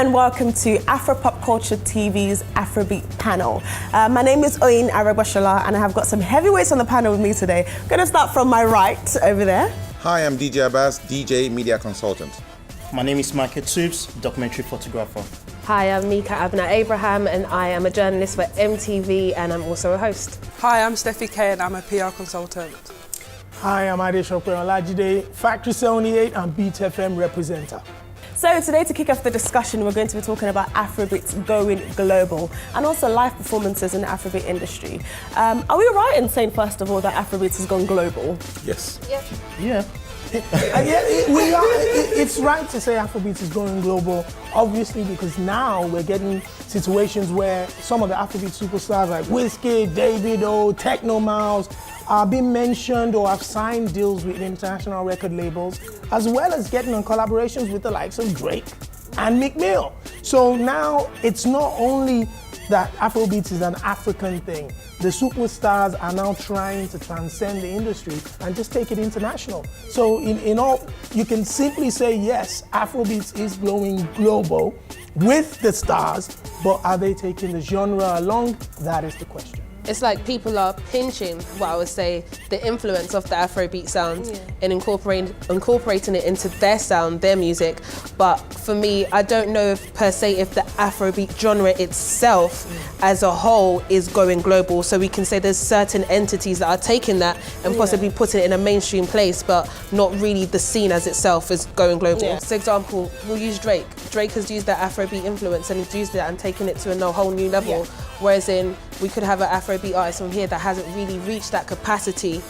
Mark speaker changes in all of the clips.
Speaker 1: and welcome to Afro Pop Culture TV's Afrobeat panel. My name is Oyin Arebashola and I have got some heavyweights on the panel with me today. I'm going to start from my right over there.
Speaker 2: Hi, I'm DJ Abbas, DJ Media Consultant.
Speaker 3: My name is Michael Tubes, documentary photographer.
Speaker 4: Hi, I'm Mika Abner Abraham and I am a journalist for MTV and I'm also a host.
Speaker 5: Hi, I'm Steffi K and I'm a PR consultant.
Speaker 6: Hi, I'm Adeshokwe Olajide, Factory 78 and Beat FM representative.
Speaker 1: So today, to kick off the discussion, we're going to be talking about Afrobeats going global and also live performances in the Afrobeat industry. Are we right in saying, first of all, that Afrobeats has gone global?
Speaker 2: Yes.
Speaker 6: Yeah. It's right to say Afrobeats is going global, obviously, because now we're getting situations where some of the Afrobeat superstars like Wizkid, Davido, Techno Mouse are being mentioned or have signed deals with international record labels, as well as getting on collaborations with the likes of Drake and Meek Mill. So now it's not only that Afrobeats is an African thing. The superstars are now trying to transcend the industry and just take it international. So in all, you can simply say, yes, Afrobeats is going global with the stars, but are they taking the genre along? That is the question.
Speaker 4: It's like people are pinching, what I would say, the influence of the Afrobeat sound and incorporating it into their sound, their music. But for me, I don't know if, per se, if the Afrobeat genre itself as a whole is going global. So we can say there's certain entities that are taking that and possibly putting it in a mainstream place, but not really the scene as itself is going global. For example, we'll use Drake. Drake has used that Afrobeat influence and he's used it and taken it to a whole new level. Whereas we could have an Afrobeat artist from here that hasn't really reached that capacity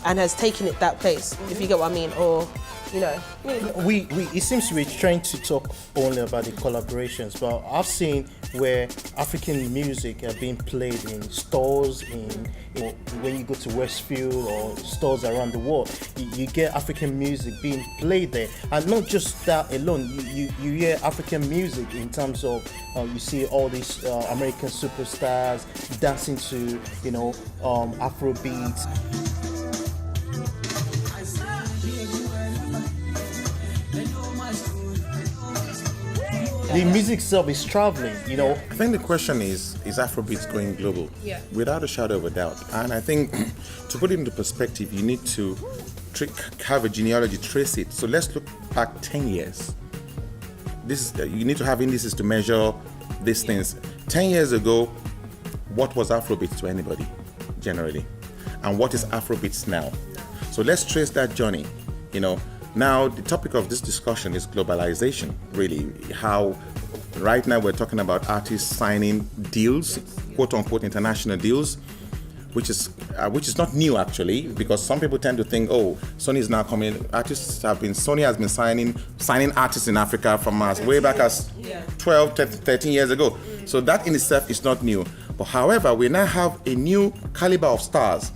Speaker 4: and has taken it that place, if you get what I mean, or, you know.
Speaker 3: It seems we're trying to talk only about the collaborations, but I've seen where African music are being played in stores, when you go to Westfield or stores around the world, you get African music being played there. And not just that alone, you hear African music in terms of, you see all these American superstars dancing to, Afrobeats. The music itself is traveling, I
Speaker 2: think the question is Afrobeats going global?
Speaker 4: Yeah.
Speaker 2: Without a shadow of a doubt. And I think to put it into perspective, you need to have a genealogy, trace it. So let's look back 10 years. You need to have indices to measure these things. 10 years ago, what was Afrobeats to anybody, generally? And what is Afrobeats now? So let's trace that journey, Now, the topic of this discussion is globalization, really. How right now we're talking about artists signing deals, quote unquote international deals, which is not new actually, because some people tend to think, Sony is now coming. Sony has been signing artists in Africa from as way back as 12, 13 years ago. So that in itself is not new. But however, we now have a new caliber of stars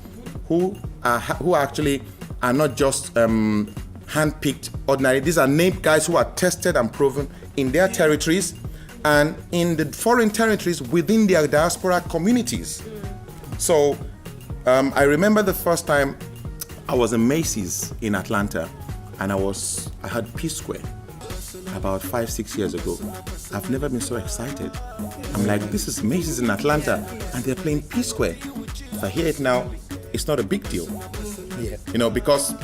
Speaker 2: who actually are not just handpicked ordinary. These are named guys who are tested and proven in their territories and in the foreign territories within their diaspora communities. So I remember the first time I was in Macy's in Atlanta and I had P Square about 5-6 years ago. I've never been so excited. I'm like, this is Macy's in Atlanta and they're playing P Square. If I hear it now, it's not a big deal. Because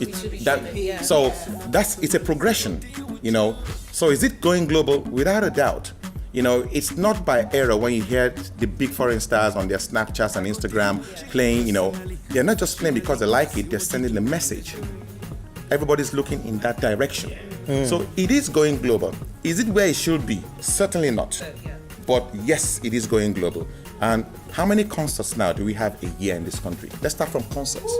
Speaker 2: it's a progression, So is it going global? Without a doubt. It's not by error when you hear the big foreign stars on their Snapchats and Instagram playing, they're not just playing because they like it, they're sending the message. Everybody's looking in that direction. So it is going global. Is it where it should be? Certainly not. But yes, it is going global. And how many concerts now do we have a year in this country? Let's start from concerts.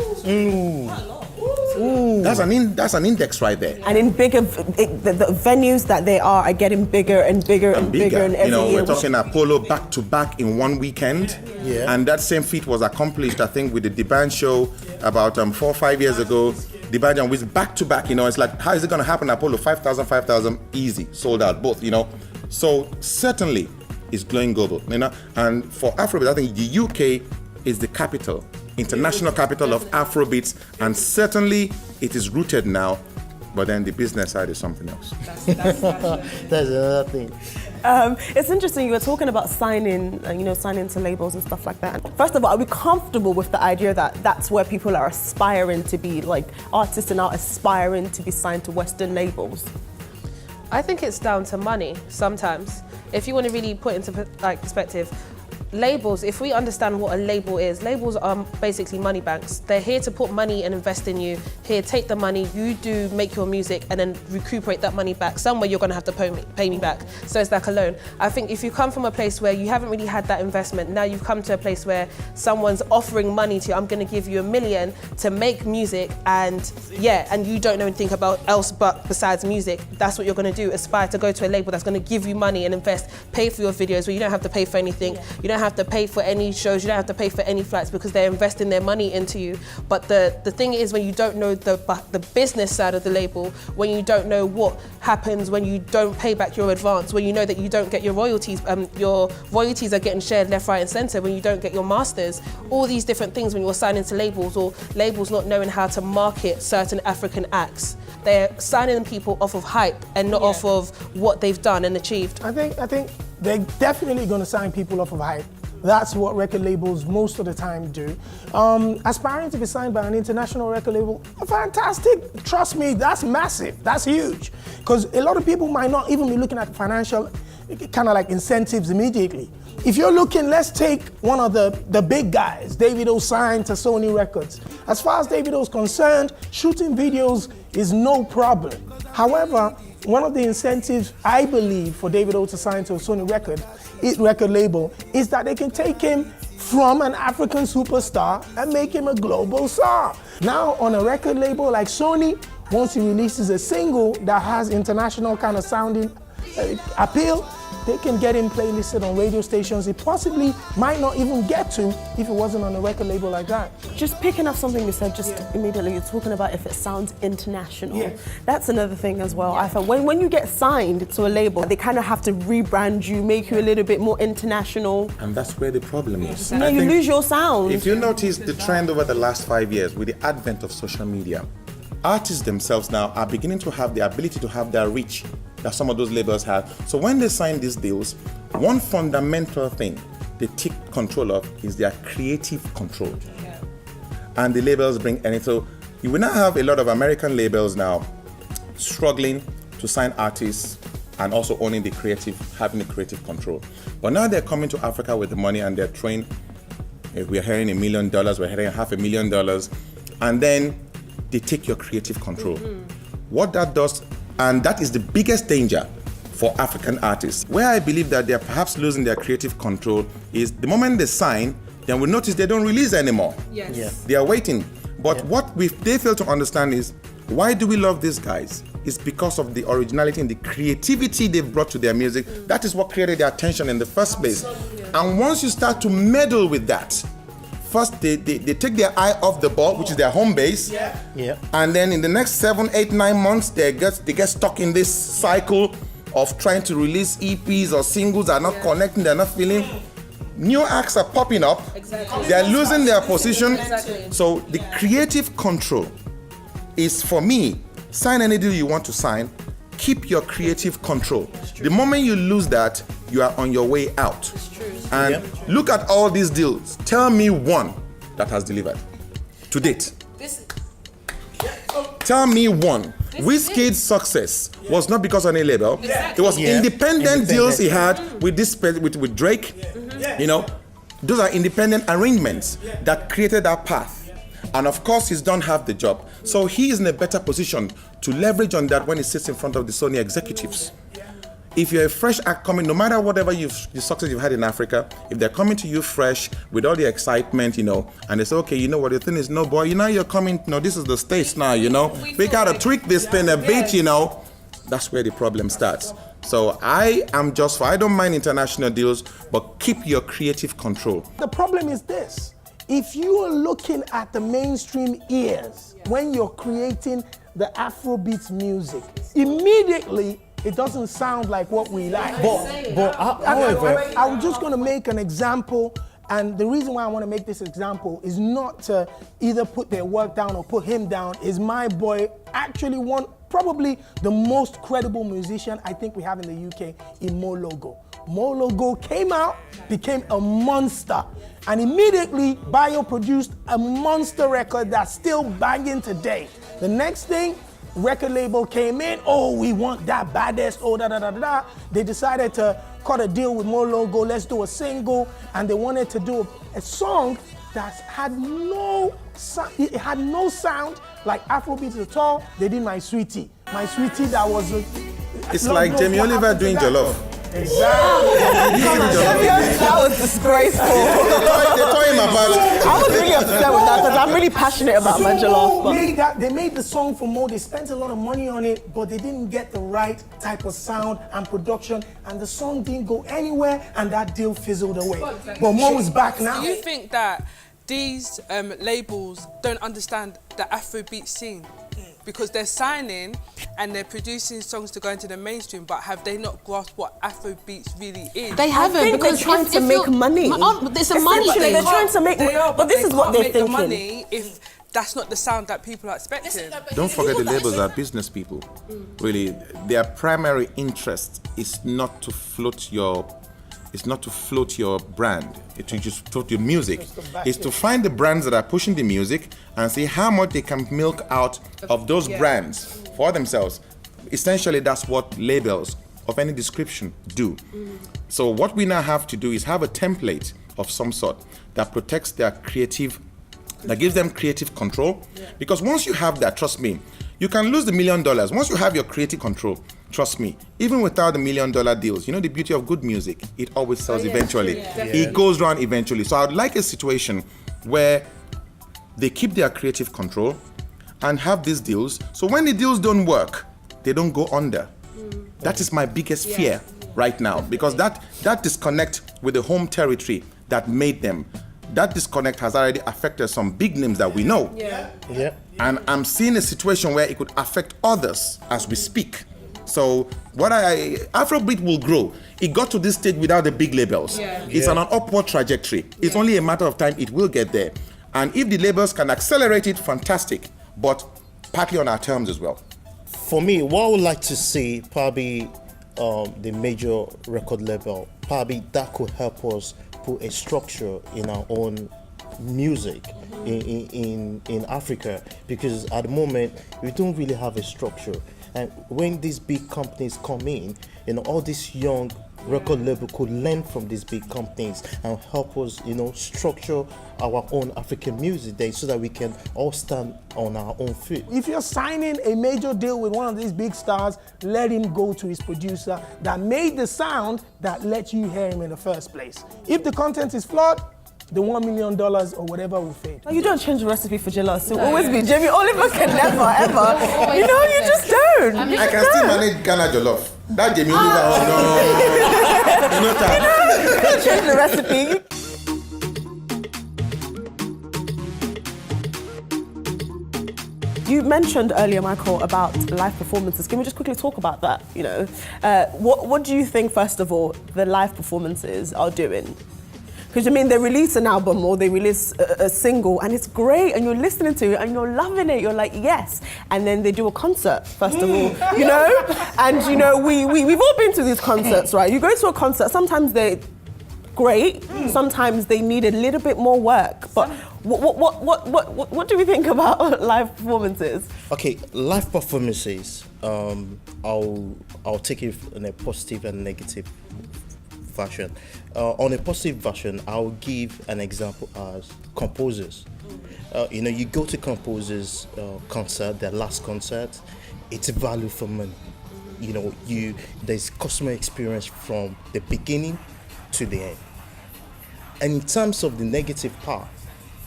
Speaker 2: That's an index right there.
Speaker 1: And in bigger, the venues that they are getting bigger and bigger and bigger and every year.
Speaker 2: We're talking Apollo back to back in one weekend. Yeah. And that same feat was accomplished, I think, with the D'banj show about 4 or 5 years ago. D'banj and Wiz back to back, it's like, how is it going to happen? Apollo 5,000, easy, sold out, both, So certainly, is going global, and for Afrobeats, I think the UK is the capital, international capital of Afrobeats, and certainly it is rooted now But then the business side is something else.
Speaker 3: That's another thing.
Speaker 1: It's interesting, you were talking about signing, signing to labels and stuff like that. First of all, are we comfortable with the idea that that's where people are aspiring to be, like artists are now aspiring to be signed to Western labels?
Speaker 4: I think it's down to money sometimes. If you want to really put into perspective, labels, if we understand what a label is, labels are basically money banks. They're here to put money and invest in you. Here, take the money, you make your music and then recuperate that money back. Somewhere you're gonna have to pay me back. So it's like a loan. I think if you come from a place where you haven't really had that investment, now you've come to a place where someone's offering money to you, I'm gonna give you $1 million to make music, and you don't know anything about else but besides music, that's what you're gonna do. Aspire to go to a label that's gonna give you money and invest, pay for your videos where you don't have to pay for anything. You don't have to pay for any shows, you don't have to pay for any flights because they're investing their money into you. But the thing is, when you don't know the business side of the label, when you don't know what happens when you don't pay back your advance, when you know that you don't get your royalties are getting shared left, right and centre, when you don't get your masters, all these different things when you're signing to labels, or labels not knowing how to market certain African acts. They're signing people off of hype and not off of what they've done and achieved.
Speaker 6: I think they're definitely going to sign people off of hype. That's what record labels most of the time do. Aspiring to be signed by an international record label, fantastic. Trust me, that's massive. That's huge. Because a lot of people might not even be looking at financial kind of like incentives immediately. If you're looking, let's take one of the big guys, Davido signed to Sony Records. As far as Davido's concerned, shooting videos is no problem. However, one of the incentives I believe for Davido to sign to a Sony record label is that they can take him from an African superstar and make him a global star. Now on a record label like Sony, once he releases a single that has international kind of sounding appeal, they can get him playlisted on radio stations he possibly might not even get to if it wasn't on a record label like that.
Speaker 1: Just picking up something you said immediately, you're talking about if it sounds international. Yeah. That's another thing as well. I thought when you get signed to a label, they kind of have to rebrand you, make you a little bit more international.
Speaker 2: And that's where the problem is.
Speaker 1: You lose your sound.
Speaker 2: If you notice the trend over the last 5 years with the advent of social media, artists themselves now are beginning to have the ability to have their reach that some of those labels have. So when they sign these deals, one fundamental thing they take control of is their creative control. Yeah. And the labels bring anything. So you will now have a lot of American labels now struggling to sign artists and also having the creative control. But now they're coming to Africa with the money and they're throwing, we're hearing $1 million, we're hearing $500,000, and then they take your creative control. What that does, and that is the biggest danger for African artists. Where I believe that they're perhaps losing their creative control is the moment they sign, then we notice they don't release anymore.
Speaker 4: Yes. Yeah.
Speaker 2: They are waiting. But what they fail to understand is, why do we love these guys? It's because of the originality and the creativity they've brought to their music. That is what created their attention in the first place. And once you start to meddle with that, first, they take their eye off the ball, which is their home base. Yeah. And then in the next 7, 8, 9 months, they get stuck in this cycle of trying to release EPs or singles that are not connecting, they're not feeling. New acts are popping up. Exactly. They're losing their position. Exactly. So the creative control is, for me, sign any deal you want to sign, keep your creative control. The moment you lose that, you are on your way out. And look at all these deals. Tell me one that has delivered to date. Tell me one. Wizkid's success was not because of any label. Exactly. It was independent deals he had with Drake. You know, those are independent arrangements that created that path. And of course, he's done half the job. So he is in a better position to leverage on that when he sits in front of the Sony executives. If you're a fresh act coming, no matter whatever the success you've had in Africa, if they're coming to you fresh with all the excitement, and they say, okay, you know what, the thing is, no, boy, you're coming, this is the States now, we gotta tweak this thing a bit, that's where the problem starts. So I don't mind international deals, but keep your creative control.
Speaker 6: The problem is this: if you are looking at the mainstream ears when you're creating the Afrobeats music, immediately it doesn't sound like what we like. However, I'm just going to make an example, and the reason why I want to make this example is not to either put their work down or put him down. Is my boy actually probably the most credible musician I think we have in the UK in Mo Logo. Mo Logo came out, became a monster, and immediately Bayo produced a monster record that's still banging today. The next thing, record label came in, oh, we want that baddest, oh, da da da da da. They decided to cut a deal with Mo Logo, let's do a single, and they wanted to do a song that had no sound like Afrobeats at all. They did My Sweetie. My Sweetie, that was
Speaker 2: it's like Jamie Oliver doing Jollof.
Speaker 6: Exactly.
Speaker 1: That was disgraceful.
Speaker 2: They tore him apart.
Speaker 1: I was really upset with that because I'm really passionate about my jollof. But
Speaker 6: They made the song for Mo, they spent a lot of money on it, but they didn't get the right type of sound and production, and the song didn't go anywhere, and that deal fizzled away. But Mo is back now.
Speaker 5: Do you think that these labels don't understand the Afrobeat scene? Because they're signing and they're producing songs to go into the mainstream, but have they not grasped what Afrobeats really is?
Speaker 4: They haven't,
Speaker 1: I think
Speaker 4: because
Speaker 1: they're trying to make money.
Speaker 4: It's a money
Speaker 1: Essentially,
Speaker 4: thing.
Speaker 1: they're trying to make money. But this is what they're
Speaker 5: make
Speaker 1: thinking.
Speaker 5: the money if that's not the sound that people are expecting.
Speaker 2: Don't forget the labels are business people. Really, their primary interest is not to float your brand, it's to just float your music. It's to find the brands that are pushing the music and see how much they can milk out of those brands for themselves. Essentially, that's what labels of any description do. So what we now have to do is have a template of some sort that protects their creative, that gives them creative control. Because once you have that, trust me, you can lose the $1 million. Once you have your creative control, trust me, even without the $1 million deals, you know the beauty of good music, it always sells eventually. It goes round eventually. So I'd like a situation where they keep their creative control and have these deals. So when the deals don't work, they don't go under. That is my biggest fear right now, because that disconnect with the home territory that made them, that disconnect has already affected some big names that we know. And I'm seeing a situation where it could affect others as we speak. So Afrobeat will grow. It got to this stage without the big labels. It's on an upward trajectory. It's only a matter of time it will get there. And if the labels can accelerate it, fantastic. But partly on our terms as well.
Speaker 3: For me, what I would like to see, probably the major record label, probably that could help us put a structure in our own music in Africa, because at the moment we don't really have a structure. And when these big companies come in, all these young record label could learn from these big companies and help us, structure our own African music there, so that we can all stand on our own feet.
Speaker 6: If you're signing a major deal with one of these big stars, let him go to his producer that made the sound that let you hear him in the first place. If the content is flawed, the $1 million or whatever will fade.
Speaker 1: you don't change the recipe for jollof. It'll always be Jamie Oliver can never ever. You just don't.
Speaker 2: I can still manage Ghana Jollof. That Jamie Oliver,
Speaker 1: You don't change the recipe. You mentioned earlier, Michael, about live performances. Can we just quickly talk about that? What do you think, first of all, the live performances are doing? Because they release an album or they release a single and it's great and you're listening to it and you're loving it. You're like, yes. And then they do a concert, first of all, And we've all been to these concerts, right? You go to a concert, sometimes they're great, sometimes they need a little bit more work. But what do we think about live performances?
Speaker 3: Okay, live performances, I'll take it in a positive and negative version. On a positive version, I'll give an example as composers. You go to composers' concert, their last concert, it's a value for money. There's customer experience from the beginning to the end. And in terms of the negative part,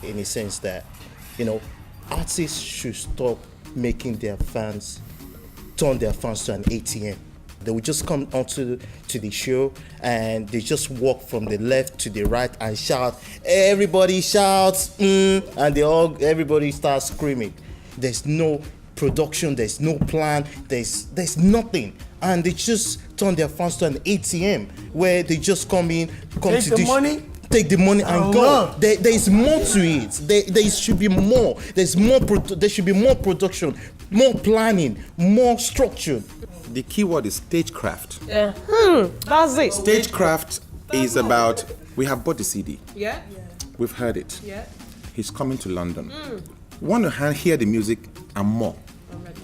Speaker 3: in a sense that, artists should stop making their fans turn their fans to an ATM. They will just come onto the show and they just walk from the left to the right and shout. Everybody shouts, and everybody starts screaming. There's no production, there's no plan, there's nothing, and they just turn their fans to an ATM where they just come in,
Speaker 6: take the money,
Speaker 3: take the money and go. There is more to it. There should be more. There should be more production, more planning, more structure.
Speaker 2: The key word is stagecraft.
Speaker 4: Yeah. That's it.
Speaker 2: Stagecraft is about, we have bought the CD.
Speaker 4: Yeah.
Speaker 2: We've heard it.
Speaker 4: Yeah.
Speaker 2: He's coming to London. We want to hear the music and more.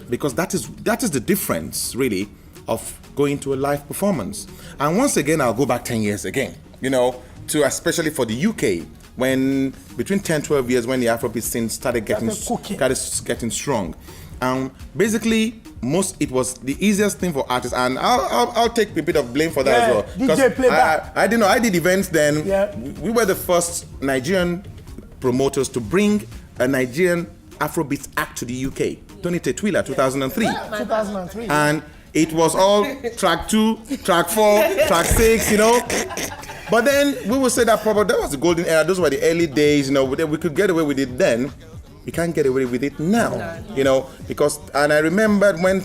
Speaker 2: Because that is the difference, really, of going to a live performance. And once again, I'll go back 10 years again, to especially for the UK, when between 10, 12 years when the Afrobeat scene started getting strong. Basically, it was the easiest thing for artists, and I'll take a bit of blame for that as well.
Speaker 6: DJ playback.
Speaker 2: I didn't know. I did events then.
Speaker 6: Yeah.
Speaker 2: We were the first Nigerian promoters to bring a Nigerian Afrobeat act to the UK. Tony Tetwila, 2003.
Speaker 6: 2003.
Speaker 2: And it was all track 2, track 4, track 6, But then we would say that was the golden era. Those were the early days, we could get away with it then. We can't get away with it now, because, and I remembered when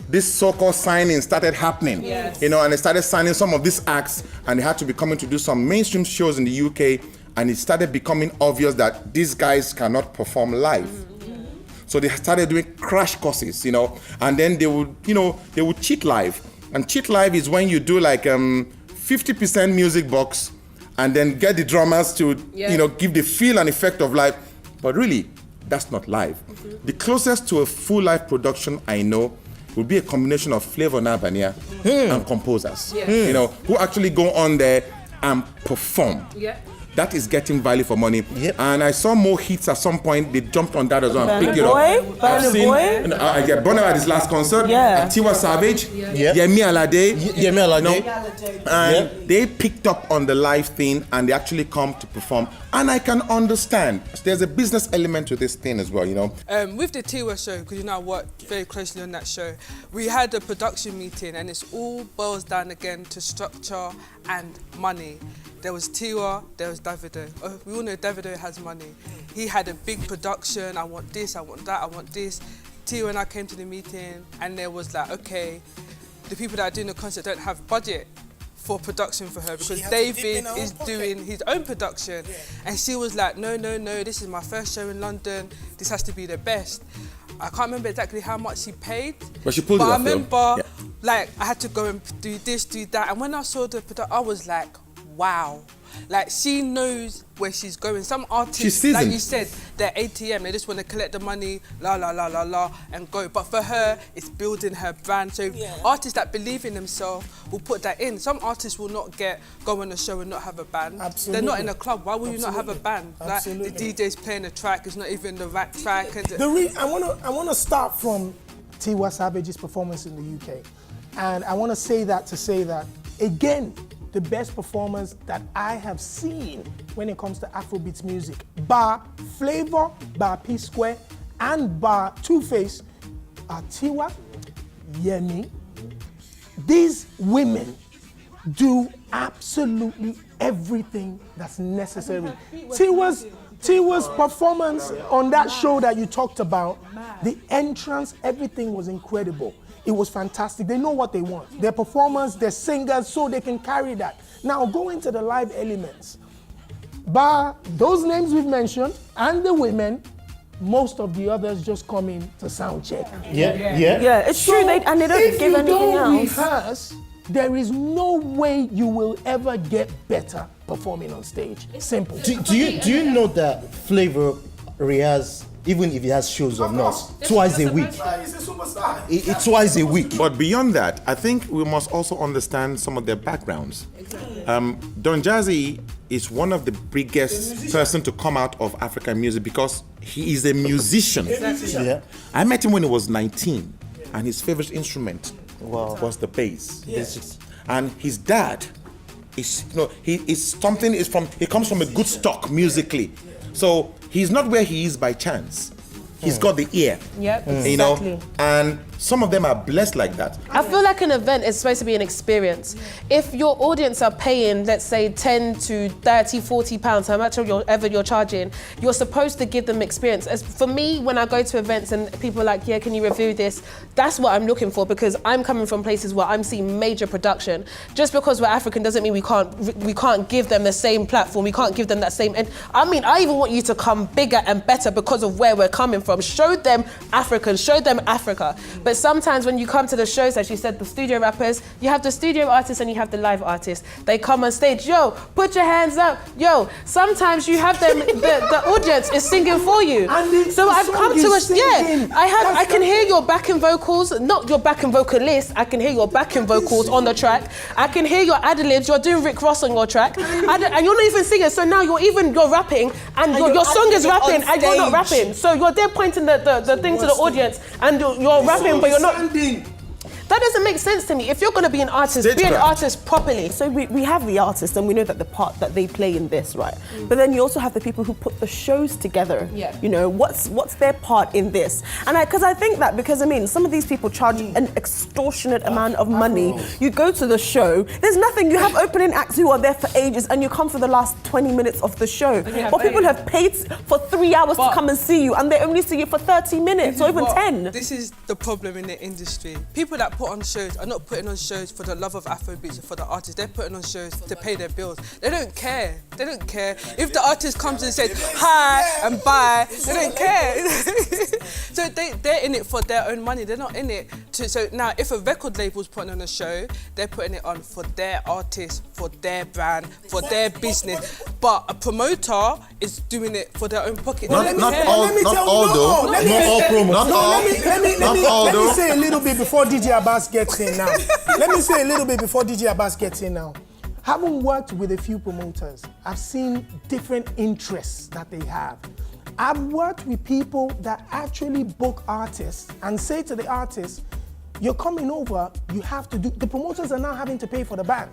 Speaker 2: this so-called signing started happening,
Speaker 4: yes.
Speaker 2: And they started signing some of these acts, and they had to be coming to do some mainstream shows in the UK, and it started becoming obvious that these guys cannot perform live. So they started doing crash courses, and then they would cheat live. And cheat live is when you do like 50% music box, and then get the drummers to, give the feel and effect of live. But really, that's not live. The closest to a full live production I know would be a combination of Flavor Nabania and composers, who actually go on there and perform.
Speaker 4: Yeah.
Speaker 2: That is getting value for money.
Speaker 3: Yep.
Speaker 2: And I saw more hits at some point. They jumped on that as well and picked it up.
Speaker 1: Burna Boy?
Speaker 2: Burna at his last concert.
Speaker 1: Yeah.
Speaker 2: Tiwa Savage.
Speaker 3: Yeah.
Speaker 2: Yemi Alade.
Speaker 3: Yemi Alade.
Speaker 2: And they picked up on the live thing and they actually come to perform. And I can understand. There's a business element to this thing as well,
Speaker 5: With the Tiwa show, because I worked very closely on that show, we had a production meeting and it's all boils down again to structure and money. There was Tiwa, there was Davido. We all know Davido has money. He had a big production. I want this, I want that, I want this. Tiwa and I came to the meeting and there was like, okay, the people that are doing the concert don't have budget for production for her because David is doing his own production. Yeah. And she was like, no, this is my first show in London. This has to be the best. I can't remember exactly how much she paid.
Speaker 2: But she pulled it off.
Speaker 5: I remember, like, I had to go and do this, do that. And when I saw the production, I was like, wow. Like, she knows where she's going. Some artists, like you said, they're ATM. They just want to collect the money, and go. But for her, it's building her brand. So artists that believe in themselves will put that in. Some artists will not go on a show and not have a band.
Speaker 6: Absolutely.
Speaker 5: They're not in a club. Why will you not have a band? Like, the DJ's playing a track. It's not even the right track.
Speaker 6: I want to start from Tiwa Savage's performance in the UK. And I want to say that, again, the best performers that I have seen when it comes to Afrobeats music, bar Flavor, bar P Square, and bar Two-Face, are Tiwa, Yemi. These women do absolutely everything that's necessary. Tiwa's performance on that show that you talked about, the entrance, everything was incredible. It was fantastic. They know what they want. Their performers, their singers, so they can carry that. Now, go into the live elements. Bar those names we've mentioned and the women, most of the others just come in to sound check.
Speaker 1: Yeah, it's true. They don't give anything else.
Speaker 6: If you don't rehearse, there is no way you will ever get better performing on stage. Simple.
Speaker 3: Do you know that Flavor rehearses, even if he has shows or not, twice a week?
Speaker 6: He's a superstar.
Speaker 3: It's twice a week.
Speaker 2: But beyond that, I think we must also understand some of their backgrounds. Don Jazzy is one of the biggest person to come out of African music because he is a musician.
Speaker 3: Yeah.
Speaker 2: I met him when he was 19, and his favorite instrument was the bass.
Speaker 6: Yes.
Speaker 2: And his dad is, he comes from a good stock musically. So he's not where he is by chance. He's got the ear.
Speaker 4: Yep,
Speaker 2: You know,
Speaker 4: exactly.
Speaker 2: and some of them are blessed like that.
Speaker 4: I feel like an event is supposed to be an experience. If your audience are paying, let's say 10 to 30, 40 pounds, how much ever you're charging, you're supposed to give them experience. As for me, when I go to events and people are like, yeah, can you review this? That's what I'm looking for, because I'm coming from places where I'm seeing major production. Just because we're African doesn't mean we can't give them the same platform, we can't give them that same, and I mean, I even want you to come bigger and better because of where we're coming from. Show them Africans, show them Africa. But sometimes when you come to the shows, as you said, the studio rappers, you have the studio artists and you have the live artists. They come on stage, yo, put your hands up, yo. Sometimes you have them, the audience is singing for you. So I've come to I can hear your backing vocals, not your backing vocalist, I can hear your backing vocals on the track. I can hear your ad-libs, you're doing Rick Ross on your track. And you're not even singing, so now you're rapping, and your song is rapping, and you're not rapping. So you're there pointing the thing to the audience, and you're rapping, but you're not. That doesn't make sense to me. If you're going to be an artist, be an artist properly.
Speaker 1: So we have the artists, and we know that the part that they play in this, right? But then you also have the people who put the shows together.
Speaker 4: Yeah.
Speaker 1: You know, what's their part in this? And because I think that, because I mean, some of these people charge an extortionate amount of money. You go to the show, there's nothing. You have opening acts who are there for ages, and you come for the last 20 minutes of the show. Or people have paid for 3 hours to come and see you, and they only see you for 30 minutes or even 10.
Speaker 5: This is the problem in the industry. People that put on shows are not putting on shows for the love of Afrobeats or for the artists. They're putting on shows to pay their bills. They don't care. They don't care. If the artist comes and says hi and bye, they don't care. So they're in it for their own money. They're not in it to. So now, if a record label's putting on a show, they're putting it on for their artist, for their brand, for their business. But a promoter is doing it for their own pocket.
Speaker 3: Let me say a little bit before DJ Abbas gets in now. Having worked with a few promoters, I've seen different interests that they have. I've worked with people that actually book artists and say to the artist, you're coming over, you have to do, the promoters are now having to pay for the band.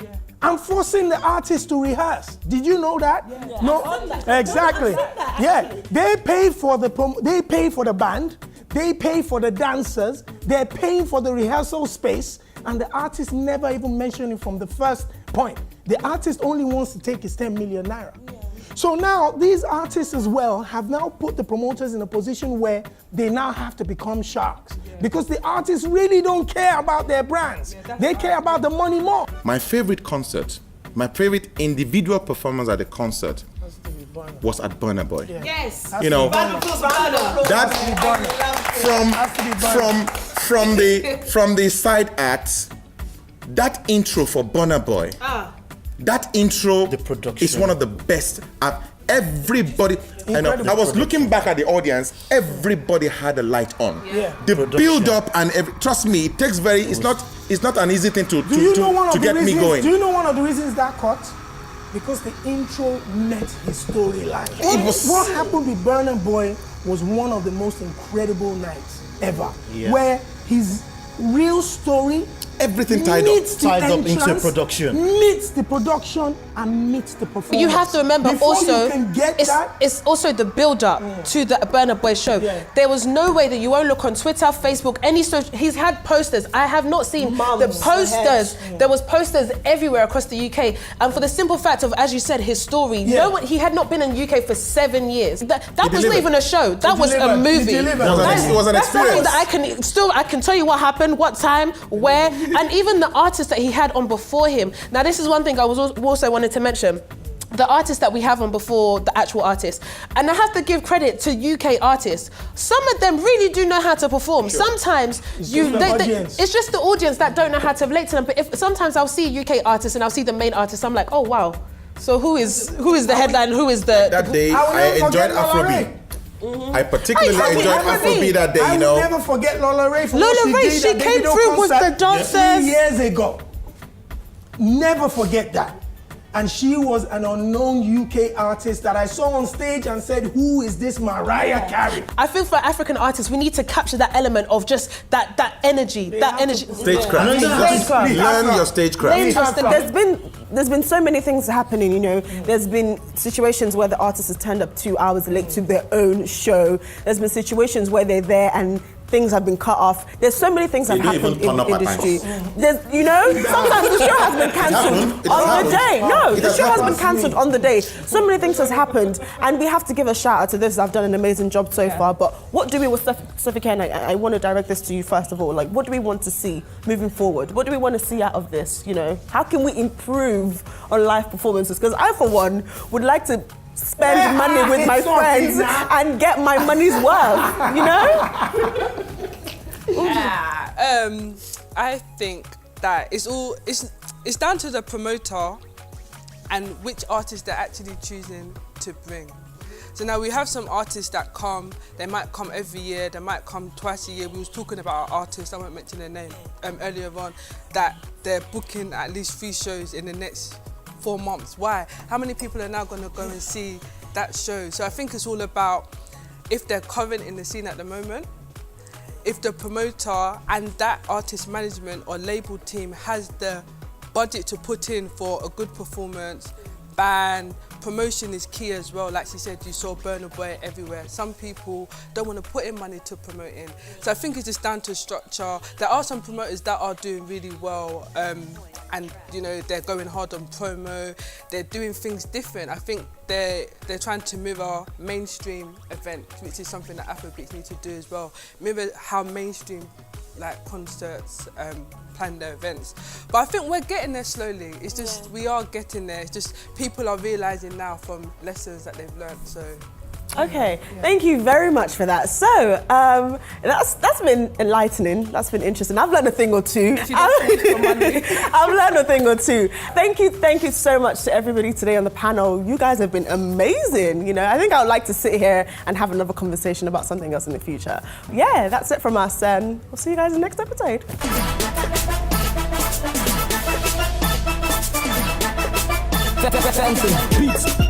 Speaker 3: Yeah. I'm forcing the artist to rehearse. Did you know that? Yeah. No, exactly. Yeah, they pay for the band, they pay for the dancers, they're paying for the rehearsal space, and the artist never even mentioned it from the first point. The artist only wants to take his 10 million naira. Yeah. So now these artists as well have now put the promoters in a position where they now have to become sharks. Yeah. Because the artists really don't care about their brands. Yeah, they care about the money more.
Speaker 2: My favorite concert, my favorite individual performance at the concert was at Burna Boy.
Speaker 4: Yeah. Yes.
Speaker 2: You know, that from the side acts, that intro for Burna Boy. That intro is one of the best. Everybody, I was looking back at the audience, everybody had a light on. Yeah. The build up and trust me, it takes it's not an easy thing to get me going.
Speaker 3: Do you know one of the reasons that caught? Because the intro met his storyline. What happened with Burna Boy was one of the most incredible nights ever. Yeah. Where his real story,
Speaker 2: everything tied up into production.
Speaker 3: Meets the production and meets the performance.
Speaker 4: You have to remember it's also the build-up to the Burna Boy show. Yeah. There was no way that you won't look on Twitter, Facebook, any social. He's had posters. I have not seen the posters. There was posters everywhere across the UK. And for the simple fact of, as you said, his story. Yeah. He had not been in the UK for 7 years. That was not even a show. That was a movie.
Speaker 2: It was an experience.
Speaker 4: That I can tell you what happened, what time, where. And even the artists that he had on before him. Now, this is one thing I was also wanted to mention. The artists that we have on before the actual artists. And I have to give credit to UK artists. Some of them really do know how to perform. Sure. Sometimes it's just the audience that don't know how to relate to them. But sometimes I'll see UK artists and I'll see the main artist, I'm like, oh wow. So who is the headline? Who is the...
Speaker 2: That day, I enjoyed Afrobeat. Mm-hmm. I particularly enjoyed Afrobeat that day,
Speaker 3: you know. I will never forget Lola Ray for
Speaker 4: Lola Ray, she came through with the dancers
Speaker 3: 3 years ago. Never forget that.
Speaker 6: and she was an unknown UK artist that I saw on stage and said, who is this Mariah Carey?
Speaker 4: I feel for African artists, we need to capture that element of just that energy,
Speaker 2: Stagecraft.
Speaker 1: Stagecraft.
Speaker 2: Learn your stagecraft.
Speaker 1: There's been so many things happening, you know. There's been situations where the artist has turned up 2 hours late to their own show. There's been situations where they're there and things have been cut off. There's so many things that happen in the industry. There's, you know, sometimes the show has been cancelled on the day. No, the show has been cancelled on the day. So many things has happened, and we have to give a shout out to this. I've done an amazing job so far. But what do we with Suffolk? And I want to direct this to you first of all. Like, what do we want to see moving forward? What do we want to see out of this? You know, how can we improve on live performances? Because I, for one, would like to spend money with my friends and get my money's worth, you know?
Speaker 5: I think that it's down to the promoter and which artist they're actually choosing to bring. So now we have some artists that come, they might come every year, they might come twice a year. We was talking about our artists, I won't mention their name, earlier on, that they're booking at least 3 shows in the next 4 months. Why? How many people are now going to go and see that show? So I think it's all about if they're current in the scene at the moment, if the promoter and that artist management or label team has the budget to put in for a good performance, band, promotion is key as well. Like she said, you saw Burna Boy everywhere. Some people don't want to put in money to promote in. So I think it's just down to structure. There are some promoters that are doing really well and you know, they're going hard on promo, they're doing things different. I think they're trying to mirror mainstream events, which is something that Afrobeats need to do as well. Mirror how mainstream like concerts plan their events. But I think we're getting there slowly. It's just, we are getting there. It's just people are realising now from lessons that they've learned, so.
Speaker 1: Okay, thank you very much for that. So, that's been enlightening, that's been interesting. I've learned a thing or two. I've learned a thing or two. Thank you so much to everybody today on the panel. You guys have been amazing. You know, I think I would like to sit here and have another conversation about something else in the future. Yeah, that's it from us, and we'll see you guys in the next episode.
Speaker 7: Beats.